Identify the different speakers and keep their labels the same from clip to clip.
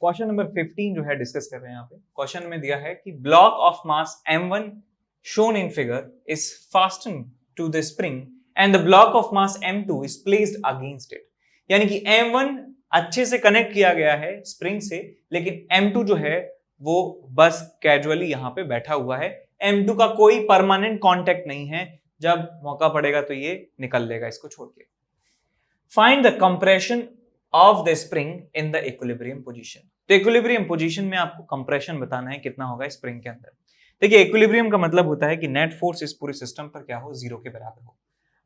Speaker 1: Question number 15 जो है discuss कर रहे हैं यहाँ पे। क्वेश्चन में दिया है कि block of mass m1 shown in figure is fastened to the spring and the block of mass m2 is placed against it। यानी कि m1 अच्छे से कनेक्ट किया गया है स्प्रिंग से, लेकिन m2 जो है वो बस कैजुअली यहाँ पे बैठा हुआ है। m2 का कोई परमानेंट कांटेक्ट नहीं है, जब मौका पड़ेगा तो ये निकल लेगा इसको छोड़ के। Find the compression of the spring in the equilibrium position. तो इक्विलिब्रियम पोजीशन में आपको कंप्रेशन बताना है कितना होगा स्प्रिंग के अंदर। देखिए इक्विलिब्रियम का मतलब होता है कि नेट फोर्स इस पूरे सिस्टम पर क्या हो, जीरो के बराबर हो।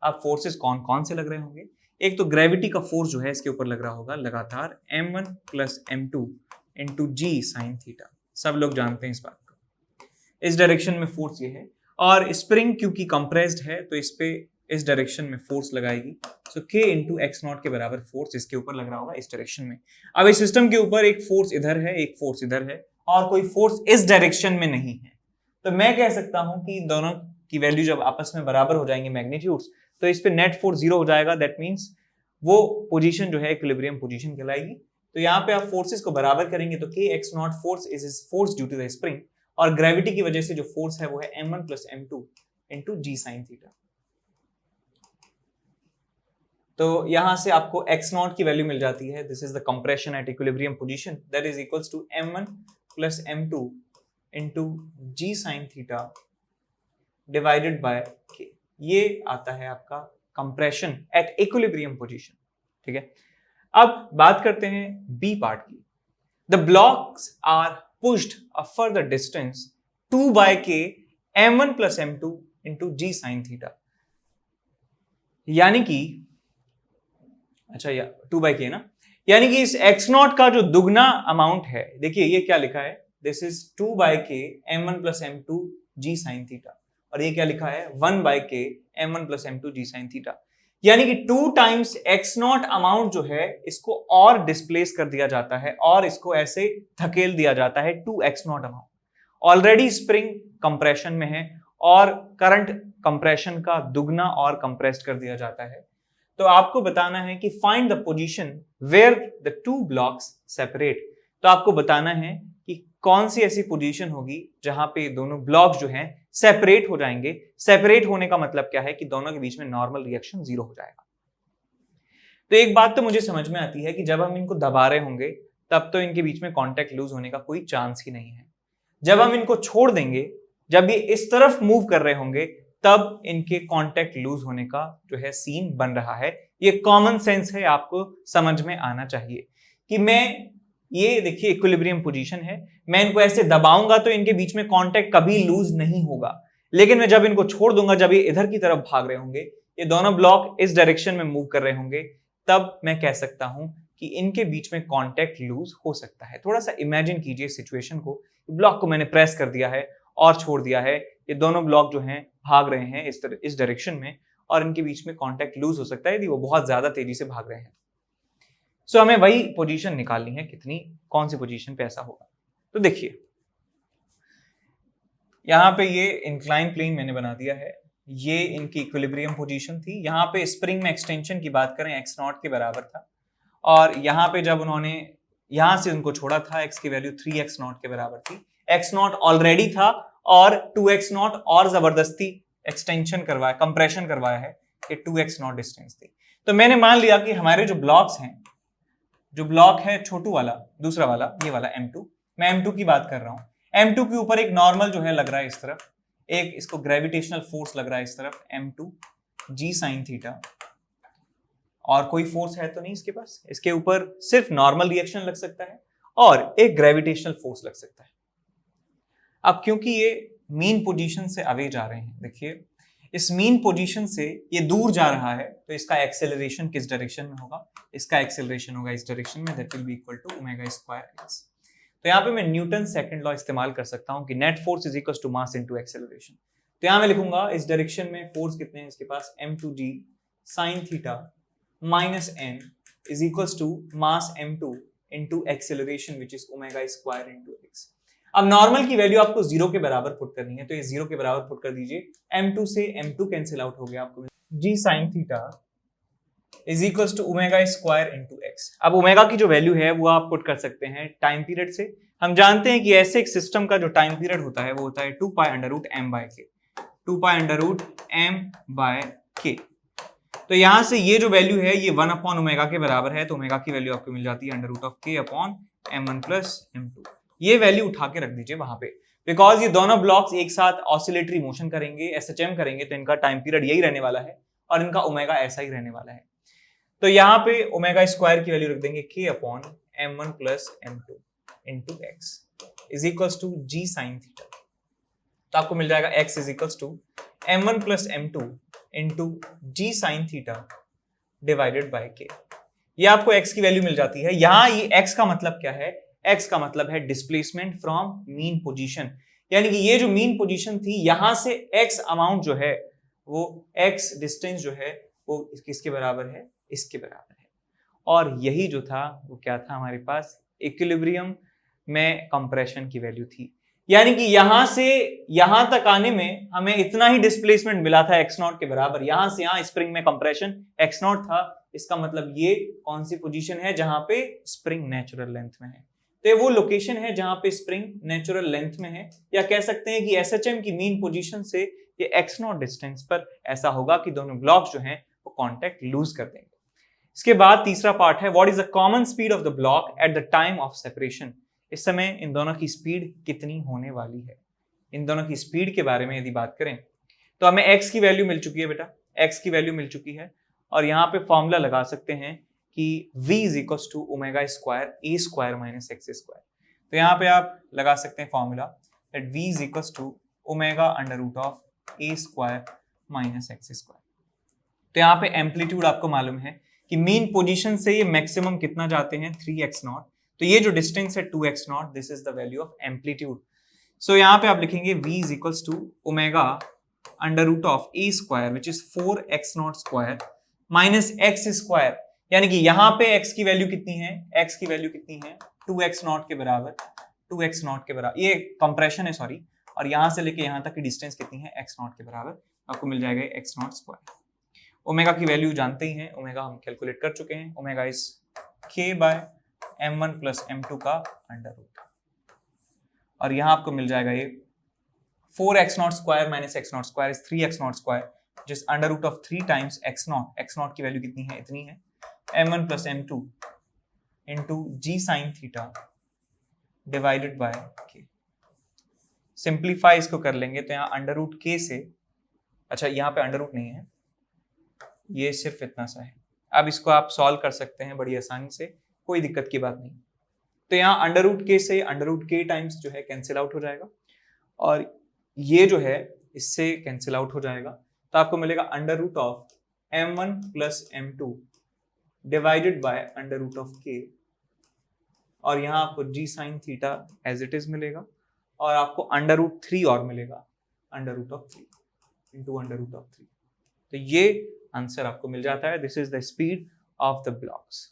Speaker 1: अब फोर्सेस कौन कौन से लग रहे होंगे? एक तो ग्रेविटी का फोर्स जो है इसके ऊपर लग रहा होगा लगातार m1 plus m2 into g sine theta. सब लोग जानते हैं इस बात को। इस डायरेक्शन में फोर्स ये है, और स्प्रिंग क्योंकि कंप्रेस्ड है तो इस पे इस डायरेक्शन में फोर्स लगाएगी। सो k इंटू एक्स नॉट के बराबर फोर्स इसके ऊपर लग रहा होगा इस डायरेक्शन में। अब इस सिस्टम के ऊपर एक फोर्स इधर है, एक फोर्स इधर है, और कोई फोर्स इस डायरेक्शन में नहीं है। तो मैं कह सकता हूं कि दोनों की वैल्यू जब आपस में बराबर हो जाएंगे मैग्नीट्यूड्स, तो इस पे नेट फोर्स जीरो हो जाएगा। दैट मींस वो पोजीशन जो है इक्विलिब्रियम पोजीशन कहलाएगी। तो यहाँ पे आप फोर्सेस को बराबर करेंगे तो k x not force is force due to the spring, और ग्रेविटी की वजह से जो फोर्स है वो है m1 plus m2 into g sine theta. तो यहां से आपको x नॉट की वैल्यू मिल जाती है। This is the compression at equilibrium position, that is equals to m1 plus m2 into g sine theta divided by k। ये आता है आपका कंप्रेशन एट इक्विलिब्रियम पोजीशन। ठीक है, अब बात करते हैं बी पार्ट की। The blocks are pushed a further distance 2 by k m1 plus m2 into g sine theta. यानी कि अच्छा या 2 बाय k ना, यानी कि इस x नॉट का जो दुगना अमाउंट है, देखिए ये क्या लिखा है, this is 2 by k m1 plus m2 g sine theta, और ये क्या लिखा है 1 by k m1 plus m2 g sine theta. यानी कि 2 टाइम्स x नॉट अमाउंट जो है इसको और डिस्प्लेस कर दिया जाता है, और इसको ऐसे धकेल दिया जाता है 2x not amount. Already spring compression में है और करंट कंप्रेशन का दुगना और कंप्रेस्ड कर दिया जाता है। तो आपको बताना है कि find the position where the two blocks separate. तो आपको बताना है कि कौन सी ऐसी पोजीशन होगी जहां पे दोनों ब्लॉक जो हैं सेपरेट हो जाएंगे। सेपरेट होने का मतलब क्या है कि दोनों के बीच में नॉर्मल रिएक्शन जीरो हो जाएगा। तो एक बात तो मुझे समझ में आती है कि जब हम इनको दबा रहे होंगे तब तो इनके बीच में कांटेक्ट लूज होने का कोई चांस ही नहीं है। जब हम इनको छोड़ देंगे, जब ये इस तरफ मूव कर रहे होंगे, तब इनके कांटेक्ट लूज होने का जो है सीन बन रहा है। ये कॉमन सेंस है, आपको समझ में आना चाहिए कि मैं ये देखिए इक्विलिब्रियम पोजीशन है, मैं इनको ऐसे दबाऊंगा तो इनके बीच में कांटेक्ट कभी लूज नहीं होगा। लेकिन मैं जब इनको छोड़ दूंगा, जब ये इधर की तरफ भाग रहे होंगे, ये दोनों ब्लॉक इस डायरेक्शन में मूव कर रहे होंगे, तब मैं कह सकता हूं कि इनके बीच में कांटेक्ट लूज हो सकता है। थोड़ा सा इमेजिन कीजिए सिचुएशन को। ब्लॉक को मैंने प्रेस कर दिया है और छोड़ दिया है, ये दोनों ब्लॉक जो हैं भाग रहे हैं इस डायरेक्शन में, और इनके बीच में कांटेक्ट लूज हो सकता है यदि वो बहुत ज्यादा तेजी से भाग रहे हैं। सो हमें वही पोजीशन निकालनी है, कितनी कौन सी पोजीशन पे ऐसा होगा। तो देखिए यहां पे ये इंक्लाइन प्लेन मैंने बना दिया है, ये इनकी इक्विलिब्रियम पोजीशन थी। यहां पे स्प्रिंग में एक्सटेंशन की बात करें x नॉट के बराबर था, और यहां पे जब उन्होंने यहां से उनको छोड़ा था x की वैल्यू 3x नॉट के बराबर थी। x नॉट ऑलरेडी था और 2x नॉट और जबरदस्ती एक्सटेंशन करवाया, कंप्रेशन करवाया है कि 2x नॉट डिस्टेंस थी। तो मैंने मान लिया कि हमारे जो ब्लॉक्स हैं, जो ब्लॉक है छोटू वाला, दूसरा वाला, ये वाला m2, मैं m2 की बात कर रहा हूं। m2 के ऊपर एक नॉर्मल जो है लग रहा है इस तरफ, एक इसको ग्रेविटेशनल फोर्स लग रहा है इस तरफ m2 जी साइन थीटा, और कोई फोर्स है तो नहीं इसके पास। इसके ऊपर सिर्फ नॉर्मल रिएक्शन लग सकता है और एक ग्रेविटेशनल फोर्स लग सकता है। अब क्योंकि ये मीन पोजीशन से अवे जा रहे हैं, देखिए इस मीन पोजीशन से ये दूर जा रहा है, तो इसका एक्सेलरेशन किस डायरेक्शन में होगा? इसका एक्सेलरेशन होगा इस डायरेक्शन में, that will be equal to omega square x। तो यहाँ पे मैं न्यूटन सेकंड लॉ इस्तेमाल कर सकता हूँ कि net force is equal to mass into acceleration. तो यहाँ मैं लिखूंगा इस डायरेक्शन में फोर्स कितने हैं इसके पास, m2g sin theta minus n is equal to mass m2 into acceleration which is omega square into x। अब नॉर्मल की वैल्यू आपको 0 के बराबर पुट करनी है, तो ये 0 के बराबर पुट कर दीजिए। m2 से m2 कैंसिल आउट हो गया, आपको g sin theta is equal to omega square into x. अब ओमेगा की जो वैल्यू है वो आप पुट कर सकते हैं टाइम पीरियड से। हम जानते हैं कि ऐसे एक सिस्टम का जो टाइम पीरियड होता है वो होता है 2 pi under root M by K, 2 pi under root M by K. तो यहां से ये जो वैल्यू है ये 1 अपॉन ओमेगा के बराबर है, तो ओमेगा की वैल्यू आपको मिल जाती है अंडर रूट ऑफ के अपॉन m1 प्लस m2। ये वैल्यू उठा के रख दीजिए वहां पे, बिकॉज ये दोनों ब्लॉक्स एक साथ ऑसिलेटरी मोशन करेंगे, एसएचएम करेंगे, तो इनका टाइम पीरियड यही रहने वाला है और इनका ओमेगा ऐसा ही रहने वाला है। तो यहाँ पे ओमेगा स्क्वायर की वैल्यू रख देंगे k upon m1 plus m2 into x is equal to g sine theta. तो आपको मिल जाएगा x is equal to m1 plus m2 into g sine theta divided by k। ये आपको x की वैल्यू मिल जाती है। यहां ये x का मतलब क्या है? x का मतलब है डिस्प्लेसमेंट फ्रॉम मीन पोजीशन, यानी कि ये जो मीन पोजीशन थी यहां से x अमाउंट जो है वो x डिस्टेंस जो है वो किसके बराबर है? इसके बराबर है। और यही जो था वो क्या था हमारे पास? इक्विलिब्रियम में कंप्रेशन की वैल्यू थी, यानी कि यहां से यहां तक आने में हमें इतना ही डिस्प्लेसमेंट मिला था x नॉट के बराबर। यहां से यहां स्प्रिंग में कंप्रेशन x नॉट था, इसका मतलब ये कौन सी पोजीशन है जहां पे स्प्रिंग नेचुरल लेंथ में है। तो ये वो लोकेशन है जहां पे स्प्रिंग नेचुरल लेंथ में है, या कह सकते हैं कि एसएचएम की मीन पोजीशन से ये x नॉट डिस्टेंस पर ऐसा होगा कि दोनों ब्लॉक्स जो हैं वो कांटेक्ट लूज कर देंगे। इसके बाद तीसरा पार्ट है what is the common speed of the block at the time of separation. इस समय इन दोनों की स्पीड कितनी होने वाली है? इन दोनों की स्पीड के बारे में यदि बात करें तो हमें x की वैल्यू मिल चुकी है बेटा, x की वैल्यू मिल चुकी है, और यहाँ पे फॉर्मूला लगा सकते हैं कि v is equal to omega square A square minus x square. तो यहाँ पे आप लगा सकते हैं formula that v is equal to omega under root of A square minus x square. तो यहाँ पे एम्पलीट्यूड आपको मालूम है कि मीन पोजीशन से ये मैक्सिमम कितना जाते हैं 3x नॉट, तो ये जो डिस्टेंस है 2x naught, this is the value of amplitude. So यहाँ पे आप लिखेंगे v is equals to omega under root of A square which is 4x naught square minus x square, यानी कि यहाँ पे x की वैल्यू कितनी है? x की वैल्यू कितनी है? 2x नॉट के बराबर, 2x नॉट के बराबर, ये कंप्रेशन है सॉरी, और यहाँ से लेके यहाँ तक की डिस्टेंस कितनी है? x नॉट के बराबर, आपको मिल जाएगा x नॉट स्क्वायर। ओमेगा की वैल्यू जानते ही हैं, ओमेगा हम कैलकुलेट कर चुके हैं, omega is k by m1 plus m2 का अंडर रूट, और यहां आपको मिल जाएगा ये 4x naught square minus x not square is 3x naught square जिस under root of 3 times x not की वैल्यू कितनी है? इतनी है, m1 plus m2 into g sine theta divided by k। Simplify इसको कर लेंगे तो यहाँ अंडर रूट k से, अच्छा यहाँ पे अंडर रूट नहीं है, ये सिर्फ इतना सा है। अब इसको आप सॉल्व कर सकते हैं बड़ी आसानी से, कोई दिक्कत की बात नहीं। तो यहाँ अंडर रूट के से अंडर रूट के टाइम्स जो है कैंसिल आउट हो जाएगा, और ये जो है इससे कैंसिल आउट हो जाएगा, तो आपको मिलेगा under root of m1 plus m2 divided by under root of k, और यहाँ आपको g sine theta as it is मिलेगा, और आपको अंडर रूट 3 और मिलेगा, under root of 3 into under root of 3। तो ये आंसर आपको मिल जाता है, this is the speed of the blocks.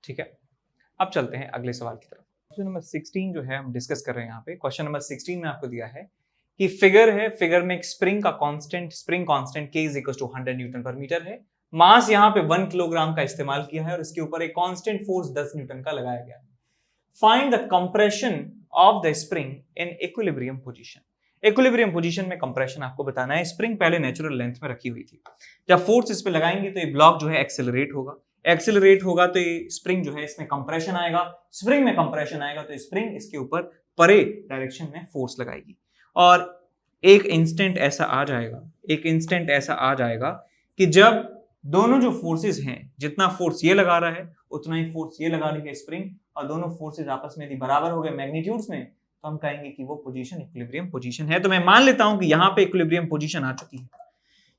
Speaker 1: ठीक है, अब चलते हैं अगले सवाल की तरफ। क्वेश्चन नंबर 16 जो है हम डिस्कस कर रहे हैं यहाँ पे। क्वेश्चन नंबर 16 में आपको दिया है कि फिगर है, फिगर में एक स्प्रिंग का constant, spring constant k is equal to 100 newton per meter है, मास यहाँ पे 1 किलोग्राम का इस्तेमाल किया है और इसके ऊपर एक कांस्टेंट फोर्स 10 न्यूटन का लगाया गया है। Find the compression of the spring in equilibrium position. Equilibrium position में कंप्रेशन आपको बताना है। स्प्रिंग पहले नेचुरल लेंथ में रखी हुई थी, जब फोर्स इस पे लगाएंगे तो ये ब्लॉक जो है एक्सेलरेट होगा, एक्सेलरेट होगा तो ये स्प्रिंग जो है इसमें कंप्रेशन आएगा, स्प्रिंग में कंप्रेशन आएगा तो स्प्रिंग इसके ऊपर परे डायरेक्शन में फोर्स लगाएगी, और एक इंस्टेंट ऐसा आ जाएगा, एक इंस्टेंट ऐसा आ जाएगा कि जब दोनों जो फोर्सेस हैं, जितना फोर्स ये लगा रहा है उतना ही फोर्स ये लगा रही है स्प्रिंग, और दोनों फोर्सेस आपस में यदि बराबर हो गए मैग्नीट्यूड्स में, तो हम कहेंगे कि वो पोजीशन इक्विलिब्रियम पोजीशन है। तो मैं मान लेता हूं कि यहाँ पे इक्विलिब्रियम पोजीशन आ चुकी है,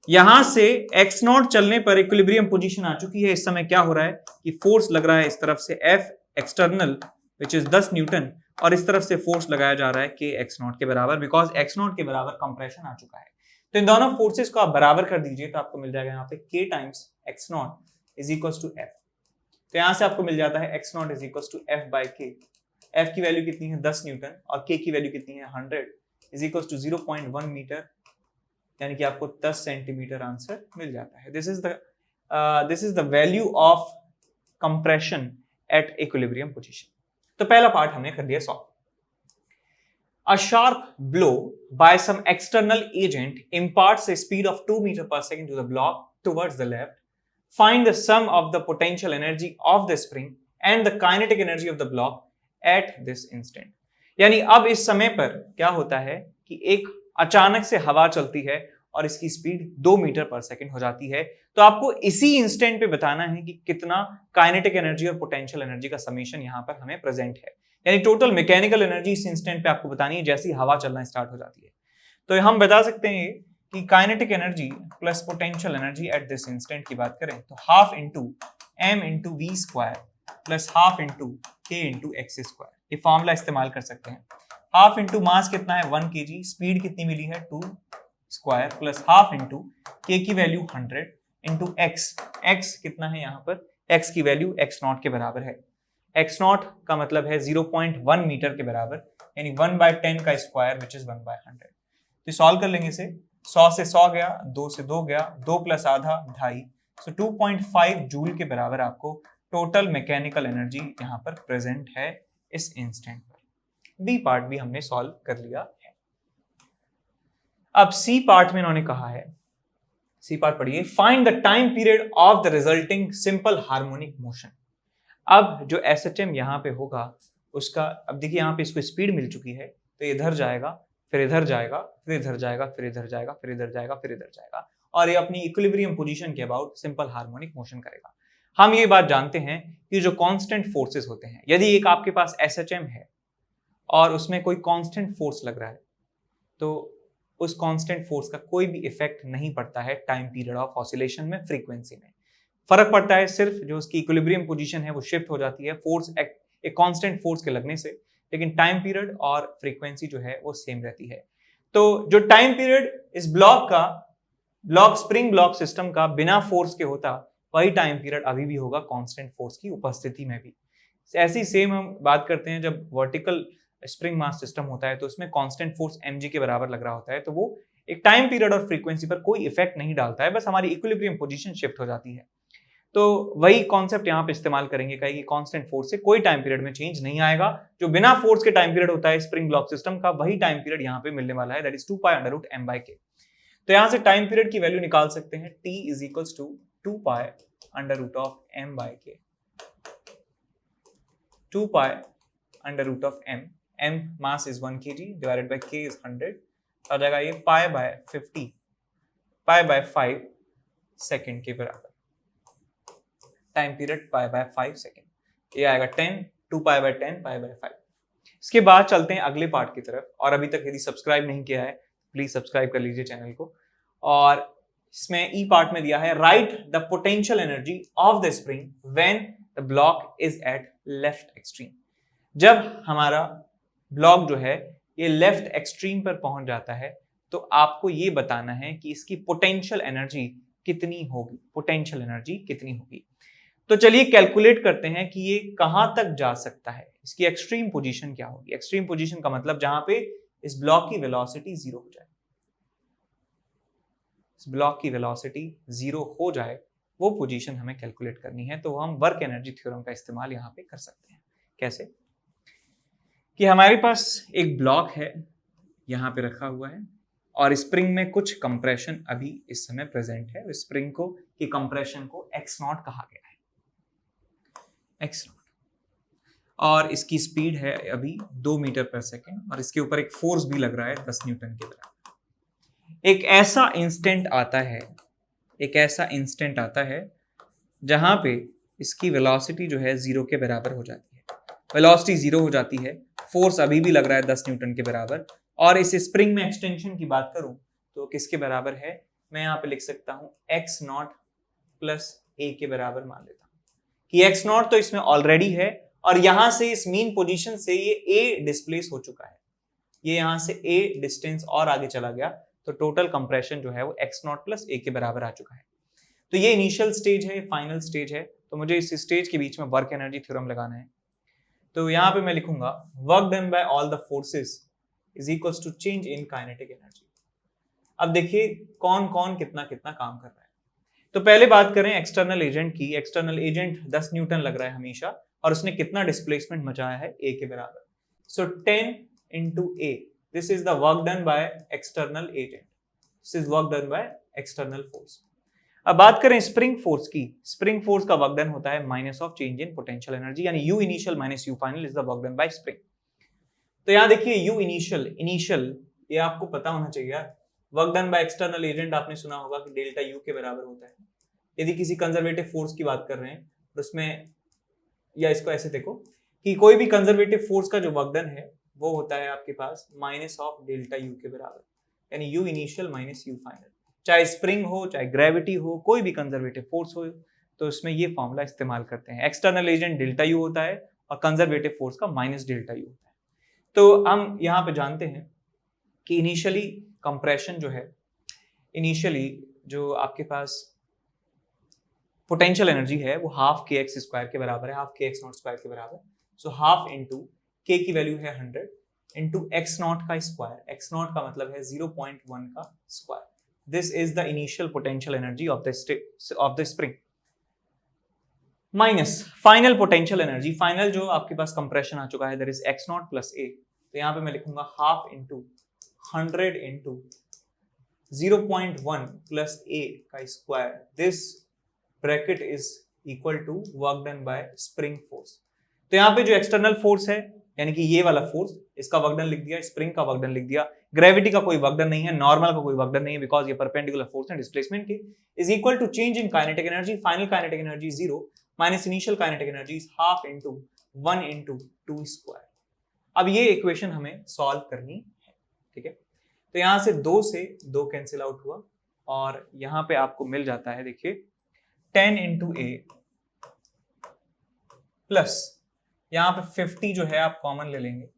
Speaker 1: यहां से x नॉट चलने पर इक्विलिब्रियम पोजीशन आ चुकी है। इस समय क्या हो रहा है कि फोर्स लग रहा है इस तरफ से F external which is 10 Newton, और इस तरफ से फोर्स लगाया जा रहा है k x नॉट के बराबर, बिकॉज x नॉट के बराबर कंप्रेशन आ चुका है। तो इन दोनों फोर्सेस को आप बराबर कर दीजिए तो आपको मिल जाएगा यहाँ पे k times x not is equal to f। तो यहां से आपको मिल जाता है x not is equal to f by k। f की वैल्यू कितनी है? 10 न्यूटन, और k की वैल्यू कितनी है? 100 इज इक्वल टू 0.1 मीटर, यानी कि आपको 10 सेंटीमीटर आंसर मिल जाता है। This is the this is the value of compression at equilibrium position. तो पहला पार्ट हमने कर दिया solve. A sharp blow by some external agent imparts a speed of 2 meters per second to the block towards the left. Find the sum of the potential energy of the spring and the kinetic energy of the block at this instant. यानी अब इस समय पर क्या होता है कि एक अचानक से हवा चलती है और इसकी स्पीड 2 मीटर पर सेकंड हो जाती है। तो आपको इसी इंस्टेंट पे बताना है कि कितना काइनेटिक एनर्जी और पोटेंशियल एनर्जी का समेशन यहां पर हमें प्रेजेंट है, यानी टोटल मैकेनिकल एनर्जी इस इंस्टेंट पे आपको बतानी है जैसी हवा चलना स्टार्ट हो जाती है। तो हम बता सकते हैं कि kinetic energy plus potential energy at this instant की बात करें तो half into M into V square plus half into K into x square, ये फॉर्मूला इस्तेमाल कर सकते हैं। हाफ इंटू मास कितना है 1 kg, स्पीड कितनी मिली है 2 स्क्वायर प्लस हाफ इंटू के की वैल्यू 100 इंटू एक्स, एक्स कितना है यहाँ पर, एक्स की वैल्यू एक्स नॉट के बराबर है। एक्स नॉट का मतलब है 0.1 मीटर के बराबर, यानी 1/10 का स्क्वायर विच इज 1/100। तो सॉल्व कर लेंगे इसे, 100 से 100 गया, 2 से 2 गया, 2 प्लस आधा 2.5, सो 2.5 जूल के बराबर आपको टोटल मैकेनिकल एनर्जी यहाँ पर प्रेजेंट है इस इंस्टेंट पर। बी पार्ट भी हमने सॉल्व कर लिया है। अब सी पार्ट में इन्होंने कहा है, सी पार्ट पढ़िए, find the time period of the resulting simple harmonic motion. अब जो SHM यहाँ पे होगा उसका, अब देखिए यहाँ पे इसको स्पीड मिल चुकी है तो इधर जाएगा, फिर इधर जाएगा, फिर इधर जाएगा, फिर इधर जाएगा, फिर इधर जाएगा, फिर इधर जाएगा, और ये अपनी इक्विलिब्रियम पोजीशन के अबाउट सिंपल हार्मोनिक मोशन करेगा। हम ये बात जानते हैं कि जो कांस्टेंट फोर्सेस होते हैं, यदि एक आपके पास SHM है और उसमें कोई कांस्टेंट फोर्स लग रहा है तो उस कांस्टेंट फोर्स का कोई भी इफेक्ट नहीं पड़ता है टाइम पीरियड ऑफ ऑसिलेशन में, फ्रीक्वेंसी में। फर्क पड़ता है सिर्फ जो उसकी इक्विलिब्रियम पोजीशन है वो शिफ्ट हो जाती है फोर्स एक कांस्टेंट फोर्स के लगने से, लेकिन टाइम पीरियड और फ्रीक्वेंसी जो है वो सेम रहती है। तो जो टाइम पीरियड इस ब्लॉक का, ब्लॉक स्प्रिंग ब्लॉक सिस्टम का बिना फोर्स के होता, वही टाइम पीरियड अभी भी होगा कांस्टेंट फोर्स की उपस्थिति में भी। ऐसी सेम हम बात करते हैं जब वर्टिकल स्प्रिंग मास सिस्टम होता है तो उसमें कांस्टेंट फोर्स mg के बराबर लग रहा होता है, तो वो एक टाइम पीरियड और फ्रीक्वेंसी पर कोई इफेक्ट नहीं डालता है, बस हमारी इक्विलिब्रियम पोजीशन शिफ्ट हो जाती है। तो वही कॉन्सेप्ट यहाँ पे इस्तेमाल करेंगे कि कांस्टेंट फोर्स से कोई टाइम पीरियड में चेंज नहीं आएगा, जो बिना फोर्स के टाइम पीरियड होता है स्प्रिंग ब्लॉक सिस्टम का, वही टाइम पीरियड यहाँ पे मिलने वाला है, दैट इज 2π/m/k। तो यहाँ से टाइम पीरियड की वैल्यू निकाल सकते हैं, t = 2π/m/k, 2π/m, m mass is 1 kg divided by k is 100, आ जाएगा ये π/50, π/5 सेकेंड के बराबर, टाइम पीरियड π/5 सेकेंड, ये आएगा 10, 2π/10, π/5। इसके बाद चलते हैं अगले पार्ट की तरफ, और अभी तक यदि सब्सक्राइब नहीं किया है प्लीज सब्सक्राइब कर लीजिए चैनल को। और इसमें ई पार्ट में दिया है, write the potential energy of the spring when the block is at left extreme. जब हमारा ब्लॉक जो है ये लेफ्ट एक्सट्रीम पर पहुंच जाता है तो आपको ये बताना है कि इसकी पोटेंशियल एनर्जी कितनी होगी, पोटेंशियल एनर्जी कितनी होगी। तो चलिए कैलकुलेट करते हैं कि ये कहां तक जा सकता है, इसकी एक्सट्रीम पोजीशन क्या होगी। एक्सट्रीम पोजीशन का मतलब जहां पे इस ब्लॉक की वेलोसिटी 0 हो जाए, इस ब्लॉक की वेलोसिटी 0 हो जाए, वो पोजीशन हमें कैलकुलेट करनी है। तो हम वर्क एनर्जी थ्योरम का इस्तेमाल यहाँ पे कर सकते हैं। कैसे कि हमारे पास एक ब्लॉक है यहाँ पे रखा हुआ है और स्प्रिंग में कुछ कंप्रेशन अभी इस समय प्रेजेंट है, स्प्रिंग को की कंप्रेशन को x0 कहा गया है, x0, और इसकी स्पीड है अभी 2 मीटर पर सेकेंड और इसके ऊपर एक फोर्स भी लग रहा है 10 न्यूटन के बराबर। एक ऐसा इंस्टेंट आता है, एक ऐसा इंस्टेंट आता है जहां पे इसकी वेलोसिटी जो है 0 के बराबर हो जाती है, वेलोसिटी 0 हो जाती है, फोर्स अभी भी लग रहा है 10 न्यूटन के बराबर, और इस स्प्रिंग में एक्सटेंशन की बात करूं तो किसके बराबर है, मैं यहाँ पे लिख सकता हूं x0 प्लस a के बराबर मान लेता हूं कि x0 तो इसमें ऑलरेडी है और यहां से इस मीन पोजीशन से ये a डिस्प्लेस हो चुका है, ये यहां से a डिस्टेंस और आगे चला गया, तो टोटल कंप्रेशन जो है वो x0 प्लस a के बराबर आ चुका है। तो ये इनिशियल स्टेज है, फाइनल स्टेज है, तो मुझे इस स्टेज के बीच में वर्क एनर्जी थ्योरम लगाना है। तो यहाँ पे मैं लिखूंगा work done by all the forces is equals to change in kinetic energy. अब देखिए कौन कौन कितना कितना काम कर रहा है। तो पहले बात करें एक्सटर्नल एजेंट की। एक्सटर्नल एजेंट 10 न्यूटन लग रहा है हमेशा, और उसने कितना डिस्प्लेसमेंट मचाया है, A के बराबर। सो 10 into A, this is the work done by external agent, this is work done by external force. अब बात करें स्प्रिंग फोर्स की। स्प्रिंग फोर्स का वर्क डन होता है minus of change in potential energy, यानी U initial minus U final is the work done by spring. तो यहां देखिए U इनिशियल ये आपको पता होना चाहिए। Work done by external agent आपने सुना होगा कि डेल्टा U के बराबर होता है। यदि किसी कंजर्वेटिव फोर्स की बात कर रहे हैं तो उसमें, या इसको ऐसे देखो कि कोई भी कंजर्वेटिव फोर्स का जो वर्क डन है वो होता है आपके पास माइनस ऑफ डेल्टा U के बराबर, यानी U initial minus U final. चाहे स्प्रिंग हो, चाहे ग्रेविटी हो, कोई भी कंजर्वेटिव फोर्स हो, तो उसमें ये फॉर्मूला इस्तेमाल करते हैं। एक्सटर्नल एजेंट डेल्टा U होता है और कंजर्वेटिव फोर्स का माइनस डेल्टा U होता है। तो हम यहाँ पे जानते हैं कि इनिशियली कंप्रेशन जो है, इनिशियली जो आपके पास पोटेंशियल एनर्जी है वो हाफ के एक्स स्क्वायर के बराबर है, हाफ के एक्स नॉट स्क्वायर के बराबर। सो हाफ इंटू के की वैल्यू है 100 इंटू एक्स नॉट का स्क्वायर, एक्स नॉट का मतलब है 0.1 का square. This is the initial potential energy of the spring minus final potential energy. Final जो आपके पास कंप्रेशन आ चुका है, that is x naught plus a. तो यहाँ पे मैं लिखूंगा half into 100 into 0.1 plus a का square. This bracket is equal to work done by spring force. तो यहाँ पे जो एक्सटर्नल फोर्स है, यानी कि ये वाला फोर्स, इसका वर्क डन लिख दिया, स्प्रिंग का वर्क डन लिख दिया, ग्रेविटी का कोई वर्क डन नहीं है, नॉर्मल का कोई वर्क डन नहीं है, बिकॉज ये परपेंडिकुलर फोर्स है डिस्प्लेसमेंट के, is equal to change in kinetic energy. Final kinetic energy 0 minus initial kinetic energy is half into 1 into 2 square. अब ये इक्वेशन हमें सॉल्व करनी है, ठीक है। तो यहां से 2 से 2 कैंसिल आउट हुआ और यहां पे आपको मिल जाता है, देखिए 10 इंटू ए प्लस यहाँ पे 50 जो है आप कॉमन ले लेंगे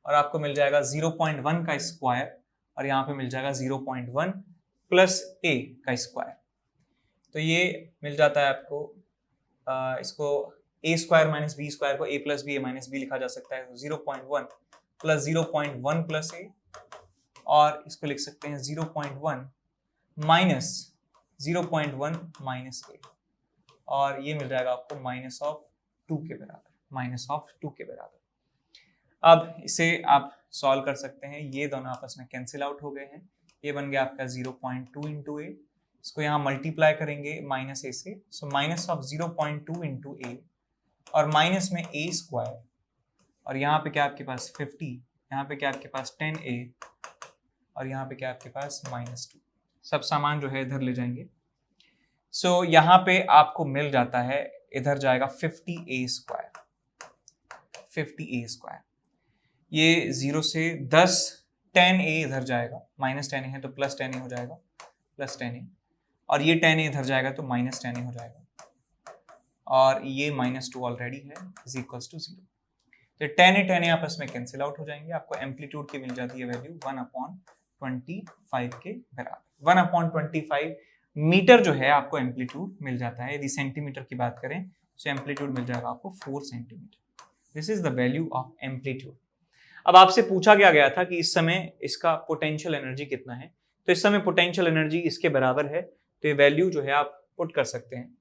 Speaker 1: और आपको मिल जाएगा 0.1 का स्क्वायर, और यहाँ पे मिल जाएगा 0.1 प्लस ए का स्क्वायर। तो ये मिल जाता है आपको, इसको ए स्क्वायर माइनस बी स्क्वायर को ए प्लस बी ए माइनस बी लिखा जा सकता है। तो 0.1 प्लस 0.1 प्लस ए, और इसको लिख सकते हैं 0.1 माइनस 0.1 माइनस ए, और ये मिल जाएगा आपको माइनस ऑफ 2 के बराबर, माइनस ऑफ 2 के बराबर। अब इसे आप सॉल्व कर सकते हैं, ये दोनों आपस में कैंसिल आउट हो गए हैं। ये बन गया आपका 0.2 इंटू ए, इसको यहाँ मल्टीप्लाई करेंगे माइनस ए से, सो माइनस ऑफ 0.2 इंटू ए, और माइनस में ए स्क्वायर, और यहाँ पे क्या आपके पास 50, यहाँ पे क्या आपके पास 10a, और यहाँ पे क्या आपके पास -2। सब सामान जो है इधर ले जाएंगे। सो यहाँ पे आपको मिल जाता है, इधर जाएगा 50a स्क्वायर, 50a स्क्वायर। ये 0 से 10, 10a इधर जाएगा, -10a है तो +10a हो जाएगा, +10a, और ये 10a इधर जाएगा तो -10a हो जाएगा, और ये -2 ऑलरेडी है, इज इक्वल्स टू 0। तो 10a आपस में कैंसिल आउट हो जाएंगे, आपको एम्पलीट्यूड की मिल जाती है वैल्यू 1/25 के बराबर। 1/25 मीटर जो है आपको एम्पलीट्यूड मिल जाता है। यदि सेंटीमीटर की बात करें तो एम्पलीट्यूड मिल जाएगा आपको 4 centimetre. This is the value of amplitude. अब आपसे पूछा गया था कि इस समय इसका पोटेंशियल एनर्जी कितना है, तो इस समय पोटेंशियल एनर्जी इसके बराबर है, तो ये वैल्यू जो है आप पुट कर सकते हैं।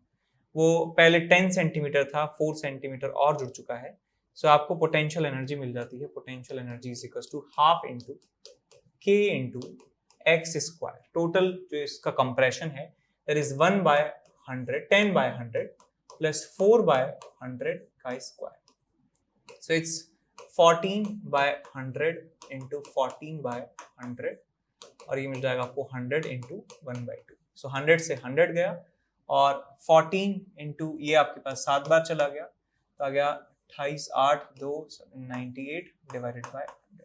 Speaker 1: वो पहले 10 सेंटीमीटर था, 4 सेंटीमीटर और जुड़ चुका है, सो आपको पोटेंशियल एनर्जी मिल जाती है। Potential energy is equal to half into K into x square. Total जो इसका कंप्रेशन है दैट इज 1/100, 10/100 प्लस 4/100 का स्क्वायर। सो इट्स 14/100 इंटू 14/100, और ये मिल जाएगा आपको 100 इंटू 1/2। सो 100 से 100 गया, और 14 इंटू ये आपके पास 7 बार चला गया, तो आ गया 28, 8, 2, 98 डिवाइडेड बाय 100।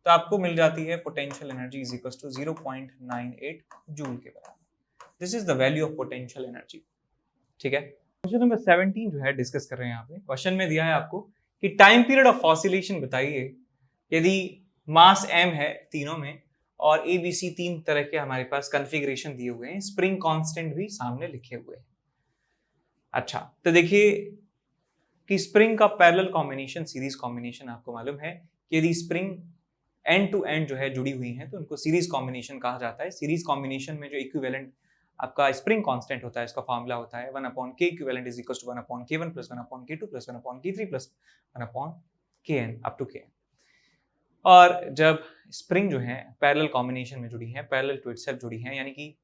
Speaker 1: तो आपको मिल जाती है potential energy is equal to 0.98 joule के बराबर। This is the value of potential energy, ठीक है। क्वेश्चन नंबर 17 जो है डिस्कस कर रहे हैं यहाँ पे। क्वेश्चन में दिया है आपको कि टाइम पीरियड ऑफ ऑसिलेशन बताइए यदि मास m है तीनों में, और ABC 3 तरह के हमारे पास कॉन्फ़िगरेशन दिए हुए हैं, स्प्रिंग कांस्टेंट भी सामने लिखे हुए हैं। अच्छा, तो देखिए कि स्प्रिंग का पैरेलल कॉम्बिनेशन, सीरीज कॉम्बिनेशन आपको मालूम है कि यदि स्प्रिंग एंड टू एंड जो है जुड़ी हुई हैं तो उनको सीरीज कॉम्बिनेशन कहा जाता है। सीरीज कॉम्बिनेशन में जो इक्विवेलेंट आपका स्प्रिंग कांस्टेंट होता है, इसका फॉर्मूला होता है 1/k equivalent is equal to 1/k1 plus 1/k2 plus 1/k3 plus 1/kn up to kn। और जब स्प्रिंग जो है पैरेलल कॉम्बिनेशन में जुड़ी है, पैरेलल टू इटसेल्फ जुड़ी है, यानी कि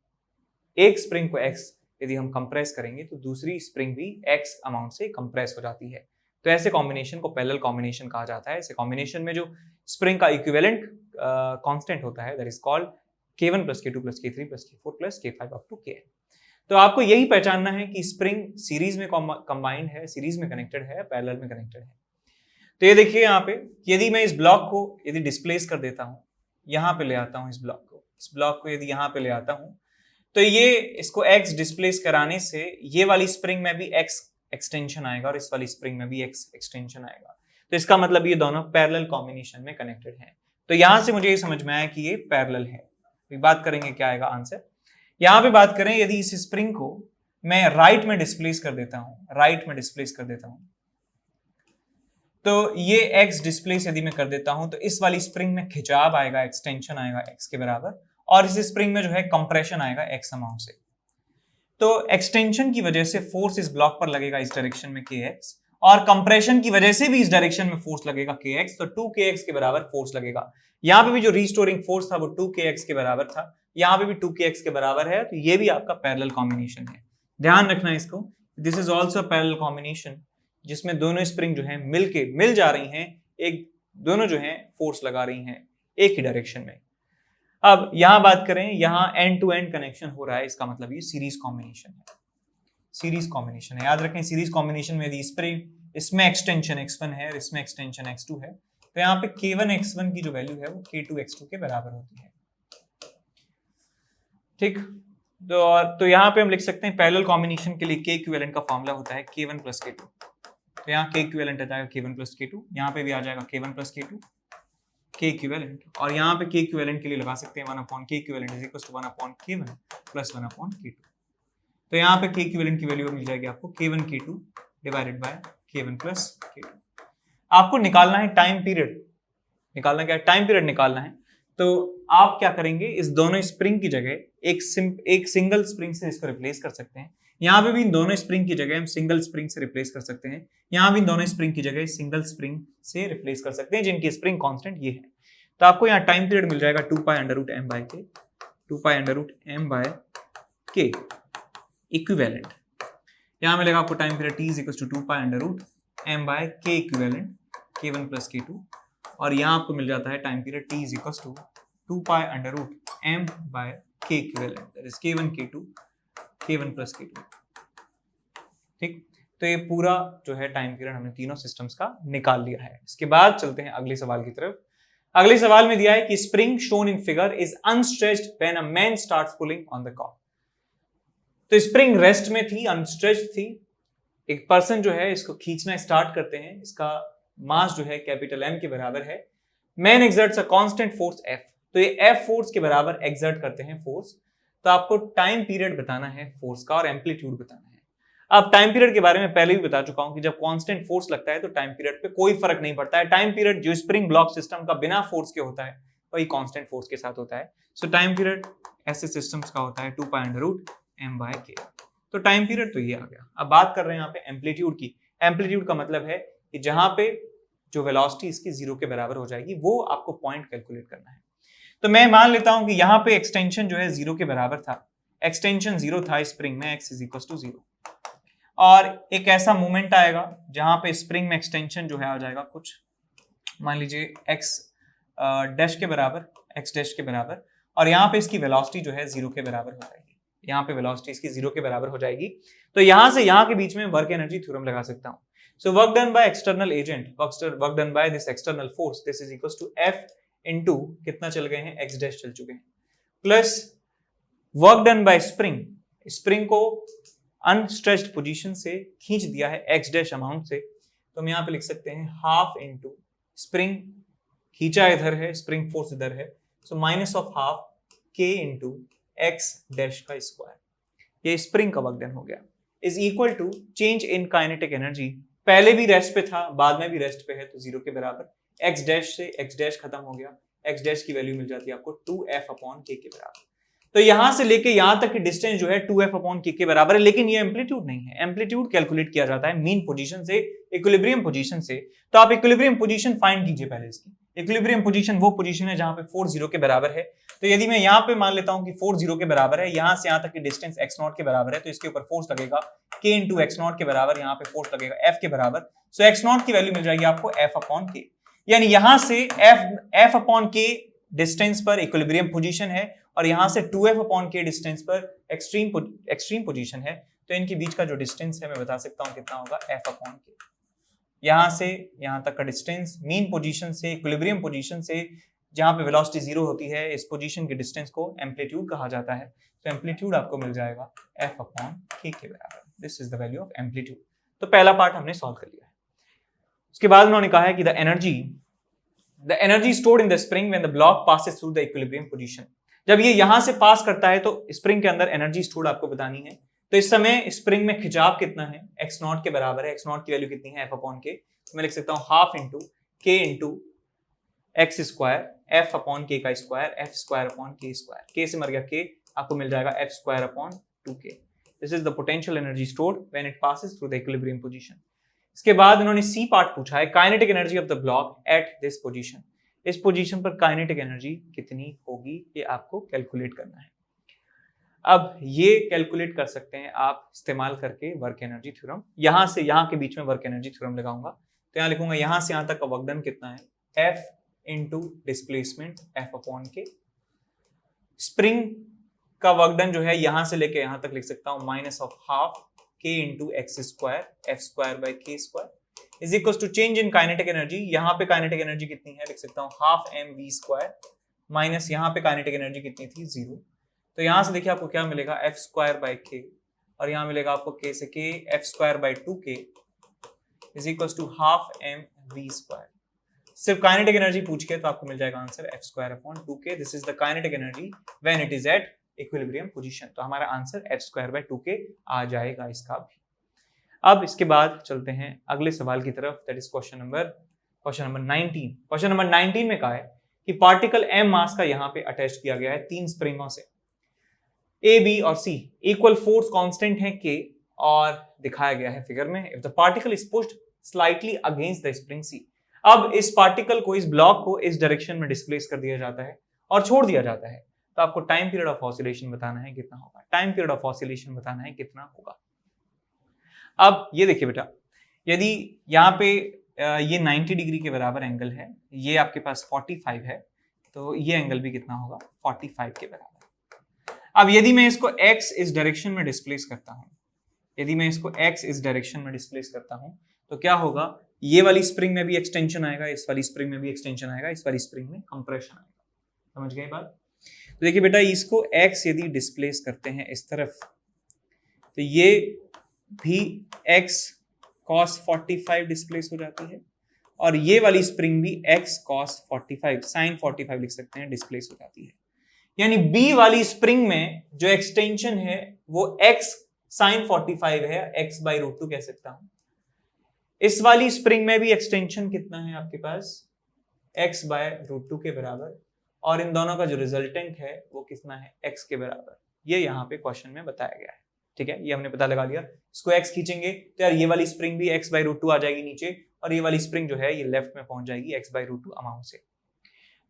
Speaker 1: एक स्प्रिंग को x यदि हम कंप्रेस करेंगे तो दूसरी स्प्रिंग भी x अमाउंट से कंप्रेस हो जाती है। तो ऐसे कॉम्बिनेशन को पैरेलल कॉम्बिनेशन कहा जाता है। ऐसे कॉम्बिनेशन में जो स्प्रिंग का इक्विवेलेंट कांस्टेंट होता है that is called k1 plus k2 plus k3 plus k4 plus k5 up to kn। तो आपको यही पहचानना है कि स्प्रिंग सीरीज में कंबाइंड है, सीरीज में कनेक्टेड है, पैरेलल में कनेक्टेड है। तो ये देखिए यहाँ पे, यदि मैं इस ब्लॉक को यदि डिस्प्लेस कर देता हूँ, यहाँ पे ले आता हूँ इस ब्लॉक को यदि यहाँ पे ले आता हूँ, तो ये इसको x डिस्प्लेस कराने से ये वाली स्प्रिंग में भी x एक्सटेंशन आएगा और इस वाली स्प्रिंग में भी x एक्सटेंशन आएगा। तो इसका मतलब ये दोनों पैरेलल कॉम्बिनेशन में कनेक्टेड हैं। तो यहां से मुझे ये समझ में आया कि ये पैरेलल है। तो बात करेंगे क्या आएगा आंसर। यहां पे बात करें यदि इस स्प्रिंग को मैं राइट में डिस्प्लेस कर देता हूं, तो ये x डिस्प्लेस यदि मैं कर देता हूं तो इस वाली स्प्रिंग में खिंचाव आएगा, एक्सटेंशन आएगा x के बराबर, और इस स्प्रिंग में जो है कंप्रेशन आएगा x अमाउंट से। तो एक्सटेंशन की वजह से फोर्स इस ब्लॉक पर लगेगा इस डायरेक्शन में kx, और कंप्रेशन की वजह से भी इस डायरेक्शन में फोर्स लगेगा kx, तो 2kx के बराबर फोर्स लगेगा। यहां पे भी जो रीस्टोरिंग फोर्स था वो 2kx के बराबर था, यहां पे भी 2kx के बराबर है। तो ये भी आपका पैरेलल कॉम्बिनेशन है, ध्यान रखना है इसको। This is also parallel combination जिसमें दोनों स्प्रिंग जो है मिल जा रही हैं, एक दोनों जो है फोर्स लगा रही हैं एक ही डायरेक्शन में। अब यहां बात करें, यहां एंड टू एंड कनेक्शन हो रहा है, इसका मतलब ये सीरीज कॉम्बिनेशन है। सीरीज कॉम्बिनेशन है, याद रखें सीरीज कॉम्बिनेशन में यदि स्प्रिंग इसमें एक्सटेंशन x1 है और इसमें एक्सटेंशन x2 है, तो यहाँ पे k1 x1 की जो वैल्यू है वो k2 x2 के बराबर होती है। ठीक, तो यहाँ पे हम लिख सकते हैं पैरेलल कॉम्बिनेशन के लिए k इक्विवेलेंट का फॉर्मूला होता है k1 प्लस k2। तो यहाँ k इक्विवेलेंट आ जाएगा k1 प्लस k2, यहाँ पे भी आ जाएगा k1 plus k2 k equivalent, और यहाँ पे k इक्विवेलेंट के लिए लगा सकते हैं 1/k equivalent is equal to 1/k1 plus 1/k2। तो यहाँ पे k इक्विवेलेंट की वैल्यू मिल जाएगी आपको k1 k2 divided by k1 plus k2। आपको निकालना है टाइम पीरियड, निकालना क्या है, टाइम पीरियड निकालना है। तो आप क्या करेंगे, इस दोनों स्प्रिंग की जगह एक सिंगल स्प्रिंग से इसको रिप्लेस कर सकते हैं। यहाँ पे भी इन दोनों स्प्रिंग की जगह हम सिंगल स्प्रिंग से रिप्लेस कर सकते हैं, यहाँ भी इन दोनों स्प्रिंग की जगह सिंगल स्प्रिंग से रिप्लेस कर सकते हैं जिनकी स्प्रिंग कांस्टेंट ये है। तो आपको यहाँ टाइम पीरियड मिल जाएगा 2π√m/k इक्विवेलेंट। यहाँ मिलेगा आपको time period t is equal to 2π√m/k equivalent k1 plus k2, और यहाँ आपको मिल जाता है time period t is equal to 2π√m/k equivalent that is k1 k2 k1 plus k2। ठीक, तो ये पूरा जो है टाइम पीरियड हमने तीनों सिस्टम्स का निकाल लिया है। इसके बाद चलते हैं अगले सवाल की तरफ। अगले सवाल में दिया है कि spring shown in figure is unstretched when a man starts pulling on the cord. तो स्प्रिंग रेस्ट में थी, अनस्ट्रेच्ड थी, एक पर्सन जो है इसको खींचना स्टार्ट करते हैं, इसका मास जो है कैपिटल M के बराबर है। Man exerts a constant force F, तो ये F फोर्स के बराबर एक्सर्ट करते हैं फोर्स। तो आपको टाइम पीरियड बताना है फोर्स का और एम्पलीट्यूड बताना है। अब टाइम पीरियड के बारे में पहले भी बता चुका हूं कि जब कांस्टेंट फोर्स लगता है तो टाइम पीरियड पे कोई फर्क नहीं पड़ता है। टाइम पीरियड जो स्प्रिंग ब्लॉक सिस्टम का बिना फोर्स के होता है वही कांस्टेंट फोर्स के साथ होता है। सो टाइम पीरियड ऐसे सिस्टम्स का होता है 2π√m/k। तो टाइम पीरियड तो ये आ गया। अब बात कर रहे हैं यहाँ पे एम्पलीट्यूड की। एम्पलीट्यूड का मतलब है कि जहां पे जो वेलोसिटी इसकी 0 के बराबर हो जाएगी वो आपको पॉइंट कैलकुलेट करना है। तो मैं मान लेता हूं कि यहाँ पे एक्सटेंशन जो है 0 के बराबर था, एक्सटेंशन 0 था स्प्रिंग में, x इज इक्वल टू 0, और एक ऐसा मोमेंट आएगा जहां पे स्प्रिंग में एक्सटेंशन जो है आ जाएगा कुछ, मान लीजिए x डैश के बराबर, x डैश के बराबर, और यहाँ पे इसकी वेलोसिटी जो है 0 के बराबर हो जाएगी। यहाँ पे वेलोसिटी इसकी 0 के बराबर हो जाएगी। तो यहां से यहाँ के बीच में वर्क एनर्जी थ्योरम लगा सकता हूं। So work done by external agent, work done by this external force, this is equal to F into कितना चल गए हैं, x डैश चल चुके हैं, plus work done by spring, spring को अनस्ट्रेच्ड पोजीशन से खींच दिया है x डैश अमाउंट से, तो हम यहाँ पे लिख सकते हैं हाफ इनटू स्प्रिंग खींचा इधर है, स्प्रिंग फोर्स इधर है, so minus of half k into x dash का स्क्वायर, ये स्प्रिंग का वर्क डन हो गया, is equal to change in kinetic energy, पहले भी रेस्ट पे था बाद में भी रेस्ट पे है तो 0 के बराबर, x डैश से x डैश खत्म हो गया, x डैश की वैल्यू मिल जाती है आपको 2F/k के बराबर। तो यहां से लेके यहां तक की डिस्टेंस जो है 2f/k के बराबर है, लेकिन ये एम्पलीट्यूड नहीं है। एम्पलीट्यूड कैलकुलेट किया जाता है मीन पोजीशन से, इक्विलिब्रियम पोजीशन से। तो आप इक्विलिब्रियम पोजीशन फाइंड कीजिए पहले इसकी। इक्विलिब्रियम पोजीशन वो पोजीशन है जहां पे 4 0 के बराबर है। तो यदि मैं यहां पे मान लेता हूं कि 4 0 के बराबर है, यहां से यहां तक की डिस्टेंस x0 के बराबर है, तो इसके ऊपर फोर्स लगेगा k इंटू x0 के बराबर, यहां पे फोर्स लगेगा f के बराबर। सो x0 की वैल्यू मिल जाएगी आपको f/k, यानी यहां से f/k डिस्टेंस पर इक्विलिब्रियम पोजीशन है और यहां से 2f/k डिस्टेंस पर एक्सट्रीम पोजीशन है। तो इनके बीच का जो डिस्टेंस है मैं बता सकता हूं कितना होगा, f/k। यहां से यहां तक का डिस्टेंस मीन पोजीशन से इक्विलिब्रियम पोजीशन से जहां पे वेलोसिटी 0 होती है, इस पोजीशन के डिस्टेंस को एम्पलीट्यूड कहा जाता है। तो एम्पलीट्यूड आपको मिल जाएगा f/k के बराबर। This is the value of amplitude. तो पहला पार्ट हमने सॉल्व कर लिया है। उसके बाद उन्होंने कहा है कि the energy stored in the spring when the block passes through the equilibrium position. जब ये यहां से पास करता है तो स्प्रिंग के अंदर एनर्जी स्टोर्ड आपको बतानी है। तो इस समय स्प्रिंग में खिंचाव कितना है, x0 के बराबर है। x0 की वैल्यू कितनी है, f/k। मैं लिख सकता हूं half into k into x square, f/k का स्क्वायर, f²/k²। k से मर गया k, आपको मिल जाएगा f²/2k। This is the potential energy stored when it passes through the equilibrium position. इसके बाद उन्होंने सी पार्ट पूछा है, kinetic energy of the block at this position. इस पोजीशन पर काइनेटिक एनर्जी कितनी होगी, ये आपको कैलकुलेट करना है। अब ये कैलकुलेट कर सकते हैं आप इस्तेमाल करके वर्क एनर्जी थ्योरम। यहां से यहां के बीच में वर्क एनर्जी थ्योरम लगाऊंगा, तो यहां लिखूंगा यहां से यहां तक का वर्क डन कितना है, F into displacement f/k। Spring का वर्क डन जो है यहां से लेके यहां तक लिख सकता हूं minus of half k into x² f²/k² is equal to change in kinetic energy. यहां पे काइनेटिक एनर्जी कितनी है, लिख सकता हूं हाफ mv² माइनस यहां पे काइनेटिक एनर्जी कितनी थी, 0। तो यहां से देखिए आपको क्या मिलेगा, f²/k, और यहां मिलेगा आपको k से k, f²/2k is equal to half mv²। सिर्फ काइनेटिक एनर्जी पूछ के तो आपको मिल जाएगा answer f²/2k। This is the kinetic energy when it is eight equilibrium position. तो हमारा आंसर f²/2k आ जाएगा इसका भी। अब इसके बाद चलते हैं अगले सवाल की तरफ, that is question number 19। Question number 19 में कहा है कि पार्टिकल m मास का यहाँ पे अटैच किया गया है 3 स्प्रिंगों से। A, B और C इक्वल फोर्स कांस्टेंट है K और दिखाया गया है फिगर में। If the particle is pushed slightly against the spring C। अब इस पार्टिकल को, इस ब्लॉक को इस डायरेक्शन में डिस्प्लेस कर दिया जाता है और छोड़ दिया जाता है। तो आपको टाइम पीरियड ऑफ ऑसिलेशन बताना है कितना होगा। टाइम पीरियड ऑफ ऑसिलेशन बताना है कितना होगा। अब ये देखिए बेटा, यदि यहाँ पे ये 90 डिग्री के बराबर एंगल है, ये आपके पास 45 है, तो ये एंगल भी कितना होगा, 45 के बराबर। अब यदि मैं इसको x इस डायरेक्शन में डिस्प्लेस करता हूं, यदि मैं इसको x इस डायरेक्शन में डिस्प्लेस करता हूं, तो क्या होगा, ये वाली स्प्रिंग में भी एक्सटेंशन आएगा, इस वाली स्प्रिंग में भी एक्सटेंशन आएगा, इस वाली स्प्रिंग में कंप्रेशन आएगा। समझ गए बात? तो देखिए बेटा, इसको x यदि डिस्प्लेस करते हैं इस तरफ, तो ये भी x cos 45 डिस्प्लेस हो जाती है और ये वाली स्प्रिंग भी x cos 45 sin 45 लिख सकते हैं, डिस्प्लेस हो जाती है। यानी B वाली स्प्रिंग में जो एक्सटेंशन है वो x sin 45 है, x/√2 कह सकता हूं। इस वाली स्प्रिंग में भी एक्सटेंशन कितना है आपके पास, x/√2 के बराबर, और इन दोनों का जो रिजल्टेंट है वो कितना है, x के बराबर। ये यहाँ पे क्वेश्चन में बताया गया है। ठीक है, ये हमने पता लगा लिया। इसको x खींचेंगे तो यार ये वाली स्प्रिंग भी x/√2 आ जाएगी नीचे, और ये वाली स्प्रिंग जो है ये लेफ्ट में पहुंच जाएगी x/√2 अमाउंट से।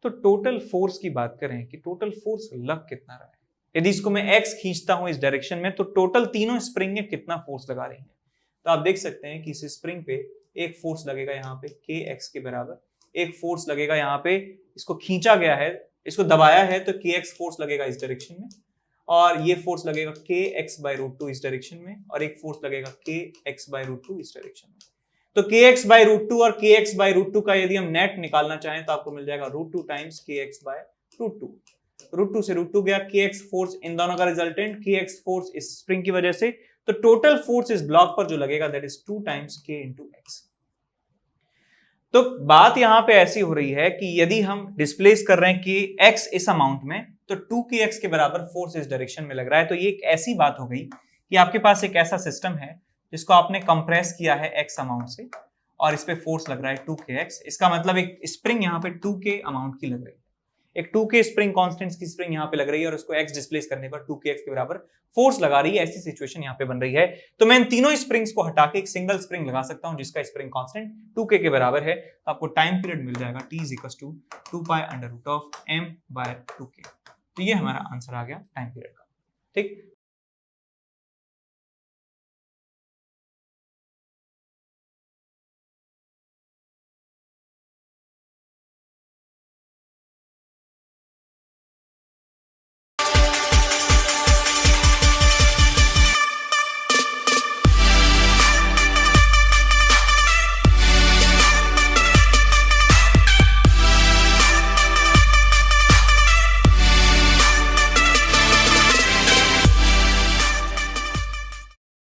Speaker 1: तो टोटल फोर्स की बात करें कि टोटल फोर्स लग कितना रहा है, यदि इसको मैं x खींचता हूं इस डायरेक्शन में, तो टोटल तीनों स्प्रिंग में कितना फोर्स लगा रही है। तो आप देख सकते हैं कि इस स्प्रिंग पे एक फोर्स लगेगा यहाँ पे kx के बराबर, एक फोर्स लगेगा यहाँ पे, इसको खींचा गया है, इसको दबाया है तो kx फोर्स लगेगा इस डायरेक्शन में, और ये फोर्स लगेगा kx/√2 इस डायरेक्शन में, और एक फोर्स लगेगा kx/√2 इस डायरेक्शन में। तो kx/√2 और kx/√2 का यदि हम नेट निकालना चाहें तो आपको मिल जाएगा √2 टाइम्स kx/√2। √2 से √2 गया, kx फोर्स इन दोनों का रिजल्टेंट, kx फोर्स इस स्प्रिंग की वजह से, तो टोटल फोर्स इस ब्लॉक पर जो लगेगा that is 2 times k into x। तो बात यहां पे ऐसी हो रही है कि यदि हम डिस्प्लेस कर रहे हैं कि x इस अमाउंट में, तो 2kx के बराबर फोर्स इस डायरेक्शन में लग रहा है। तो ये एक ऐसी बात हो गई कि आपके पास एक ऐसा सिस्टम है जिसको आपने कंप्रेस किया है x अमाउंट से, और इस पे फोर्स लग रहा है 2kx। इसका मतलब एक स्प्रिंग यहाँ पे 2k अमाउंट की लग रही है। एक 2k स्प्रिंग कांस्टेंट्स की स्प्रिंग यहाँ पे लग रही है और उसको x डिस्प्लेस करने पर 2kx के बराबर फोर्स लगा रही है, ऐसी सिचुएशन यहाँ पे बन रही है। तो मैं इन तीनों स्प्रिंग्स को हटा के एक सिंगल स्प्रिंग लगा सकता हूं जिसका स्प्रिंग कांस्टेंट 2k के बराबर है। तो आपको टाइम पीरियड मिल जाएगा t = 2 pi under root of m by 2k। तो ये हमारा आंसर आ गया टाइम पीरियड का। ठीक,